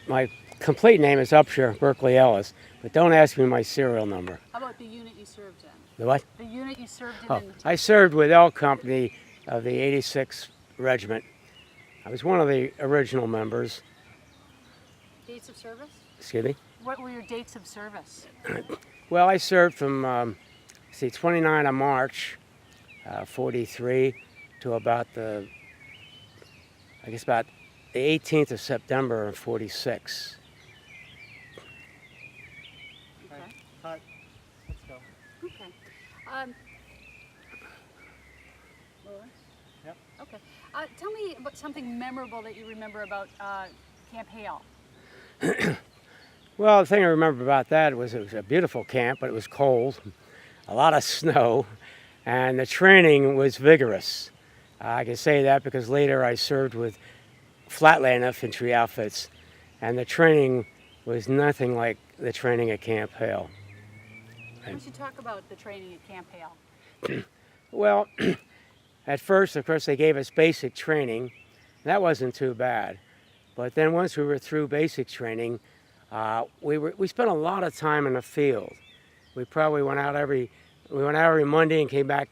My complete name is Upshur Berkley Ellis, but don't ask me my serial number. How about the unit you served in? The what? The unit you served in. Oh, I served with L Company of the 86th Regiment. I was one of the original members. Dates of service? Excuse me? What were your dates of service? Well, I served from 29 of March, 43, to about the 18th of September of 46. Okay. Cut. Let's go. Okay. Rolling? Yep. Okay. Tell me about something memorable that you remember about Camp Hale. Well, the thing I remember about that was it was a beautiful camp, but it was cold, a lot of snow, and the training was vigorous. I can say that because later I served with flatland infantry outfits, and the training was nothing like the training at Camp Hale. Why don't you talk about the training at Camp Hale? Well, at first, of course, they gave us basic training. That wasn't too bad. But then once we were through basic training, we spent a lot of time in the field. We probably went out every Monday and came back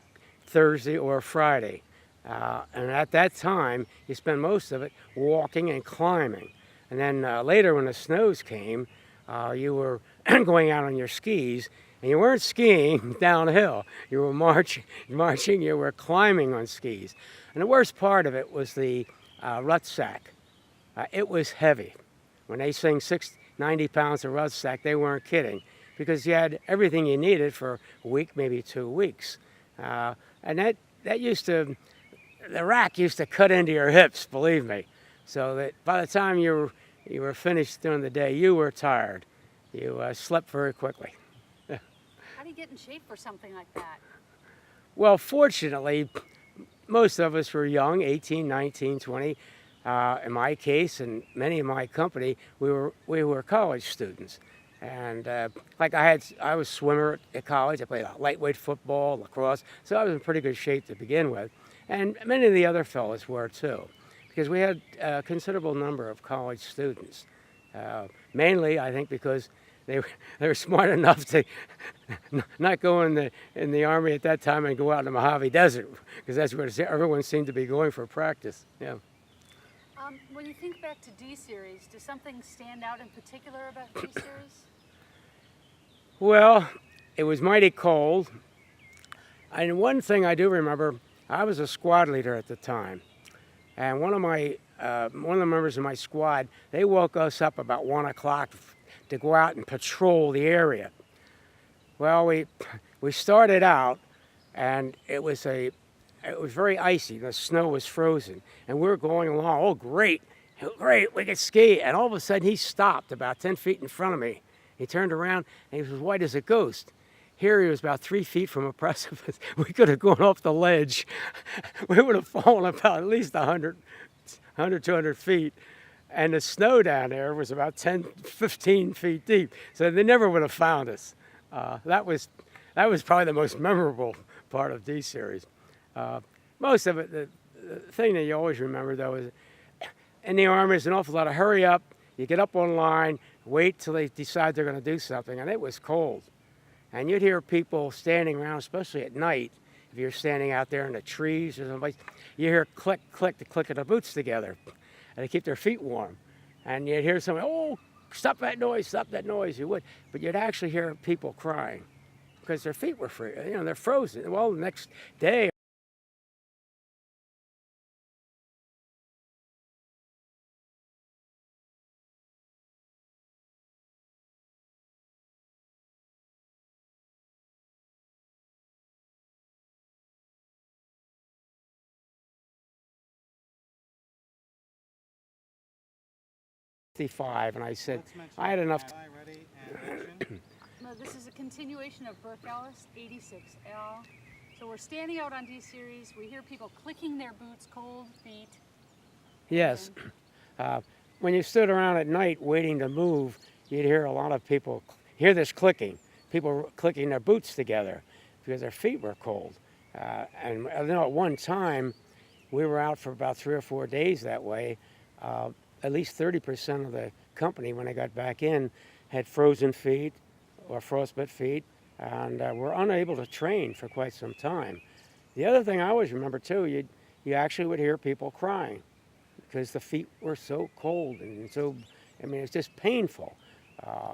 Thursday or Friday. And at that time, you spend most of it walking and climbing. And then later when the snows came, you were going out on your skis, and you weren't skiing downhill. You were marching, you were climbing on skis. And the worst part of it was the rucksack. It was heavy. When they sing 90 pounds of rucksack, they weren't kidding, because you had everything you needed for a week, maybe 2 weeks. And that used to, the rack used to cut into your hips, believe me. So that by the time you were finished during the day, you were tired. You slept very quickly. How do you get in shape for something like that? Well, fortunately, most of us were young, 18, 19, 20. In my case, and many in my company, we were college students. And I was a swimmer at college. I played lightweight football, lacrosse, so I was in pretty good shape to begin with. And many of the other fellows were too, because we had a considerable number of college students. Mainly, I think, because they were smart enough to not go in the Army at that time and go out in the Mojave Desert, because that's where everyone seemed to be going for practice. Yeah. When you think back to D-Series, does something stand out in particular about D-Series? Well, it was mighty cold. And one thing I do remember, I was a squad leader at the time. And one of the members of my squad, they woke us up about 1 o'clock to go out and patrol the area. Well, we started out, and it was very icy. The snow was frozen, and we were going along. Oh, great, we could ski. And all of a sudden, he stopped about 10 feet in front of me. He turned around, and he was white as a ghost. Here he was about 3 feet from a precipice. We could have gone off the ledge. We would have fallen about at least 100, 200 feet. And the snow down there was about 10, 15 feet deep. So they never would have found us. That was probably the most memorable part of D-Series. Most of it, the thing that you always remember, though, is in the Army, there's an awful lot of hurry up. You get up on line, wait till they decide they're going to do something, and it was cold. And you'd hear people standing around, especially at night, if you're standing out there in the trees or someplace, you hear click, click, the click of the boots together, and they keep their feet warm. And you'd hear someone, oh, stop that noise, you would. But you'd actually hear people crying because their feet were free, they're frozen. Well, the next day, and I said, I had enough. Ready and action. No, this is a continuation of Berk Ellis, 86L. So we're standing out on D-Series. We hear people clicking their boots, cold feet. Yes. When you stood around at night waiting to move, you'd hear a lot of people hear this clicking. People were clicking their boots together because their feet were cold. And at one time, we were out for about 3 or 4 days that way. at least 30% of the company, when they got back in, had frozen feet or frostbite feet, and were unable to train for quite some time. The other thing I always remember too, you actually would hear people crying because the feet were so cold and so, I mean, it's just painful.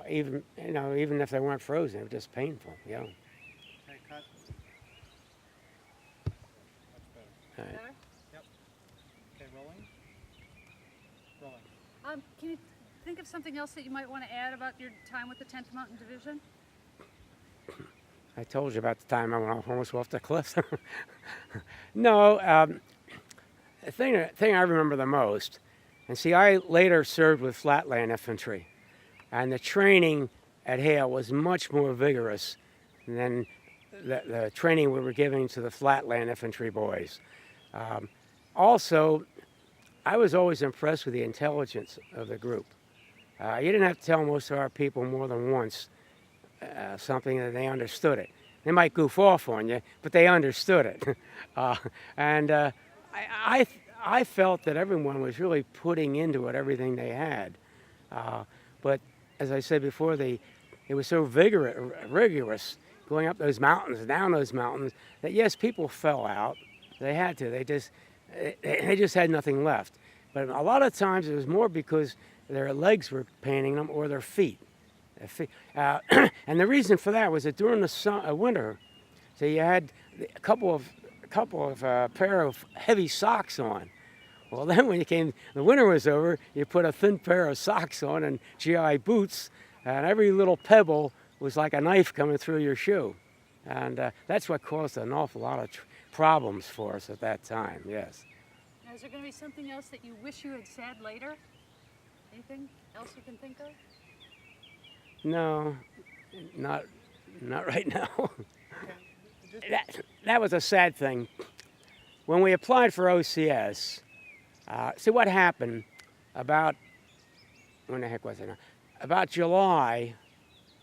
Even even if they weren't frozen, it was just painful. Yeah. Okay, cut. Much better. All right. Better? Yep. Okay, rolling. Rolling. Can you think of something else that you might want to add about your time with the 10th Mountain Division? I told you about the time I went almost off the cliff. No, the thing I remember the most, and see, I later served with flatland infantry, and the training at Hale was much more vigorous than the training we were giving to the flatland infantry boys. Also, I was always impressed with the intelligence of the group. You didn't have to tell most of our people more than once something that they understood it. They might goof off on you, but they understood it. I felt that everyone was really putting into it everything they had. But as I said before, it was so rigorous going up those mountains and down those mountains that yes, people fell out. They had to. They just had nothing left. But a lot of times it was more because their legs were paining them or their feet. And the reason for that was that during the winter, so you had a couple of pair of heavy socks on. Well, then when the winter was over, you put a thin pair of socks on and GI boots, and every little pebble was like a knife coming through your shoe. And that's what caused an awful lot of problems for us at that time, yes. Now, is there going to be something else that you wish you had said later? Anything else you can think of? No, not right now. Okay. Just That was a sad thing. When we applied for OCS, see what happened when the heck was it now? About July,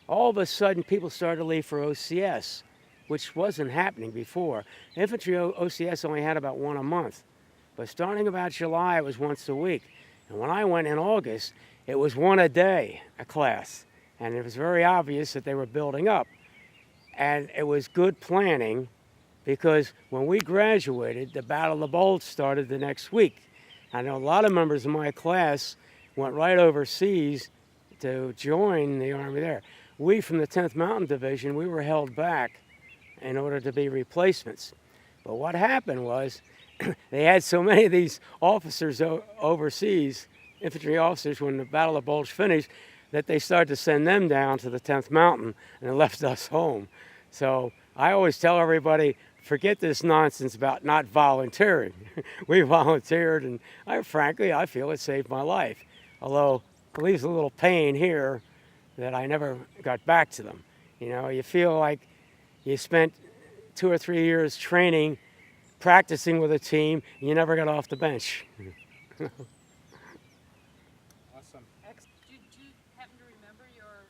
all of a sudden people started to leave for OCS, which wasn't happening before. Infantry OCS only had about one a month, but starting about July, it was once a week. And when I went in August, it was one a day, a class. And it was very obvious that they were building up. And it was good planning because when we graduated, the Battle of the Bulge started the next week. I know a lot of members of my class went right overseas to join the Army there. We from the 10th Mountain Division, we were held back in order to be replacements. But what happened was they had so many of these officers overseas, infantry officers, when the Battle of the Bulge finished, that they started to send them down to the 10th Mountain and left us home. So I always tell everybody, forget this nonsense about not volunteering. We volunteered, and frankly, I feel it saved my life. Although it leaves a little pain here that I never got back to them. You know, you feel like you spent 2 or 3 years training, practicing with a team, and you never got off the bench. awesome. Do you happen to remember your